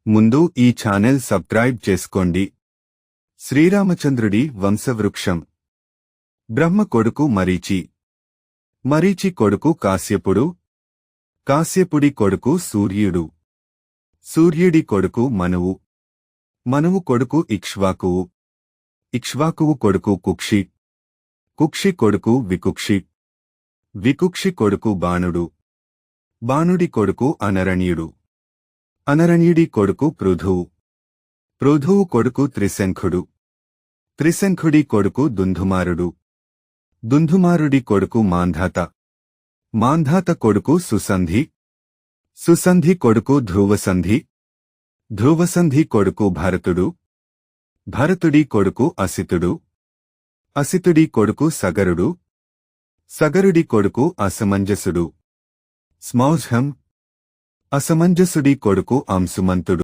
ముందు ఈ channel subscribe చేసుకోండి. శ్రీరామచంద్రుడి వంశవృక్షం. బ్రహ్మ కొడుకు మరీచి. మరీచి కొడుకు కాశ్యపుడు. కాశ్యపుడి కొడుకు సూర్యుడు. సూర్యుడి కొడుకు మనువు. మనువు కొడుకు ఇక్ష్వాకువు. ఇక్ష్వాకువు కొడుకు కుక్షి. కుక్షి కొడుకు వికుక్షి. వికుక్షి కొడుకు బాణుడు. బాణుడి కొడుకు అనరణ్యుడు. అనరణ్యుడి కొడుకు పృథువు. పృథువు కొడుకు త్రిశంఖుడు. త్రిశంఖుడి కొడుకు దుందుమారుడు. దుందుమారుడి కొడుకు మాంధాత. మాంధాత కొడుకు సుసంధి. సుసంధి కొడుకు ధ్రువసంధి. ధ్రువసంధి కొడుకు భరతుడు. భరతుడి కొడుకు అసితుడు. అసితుడి కొడుకు సగరుడు. సగరుడి కొడుకు అసమంజసుడు. స్మౌజ్హం. అసమంజసుడి కొడుకు అంశుమంతుడు.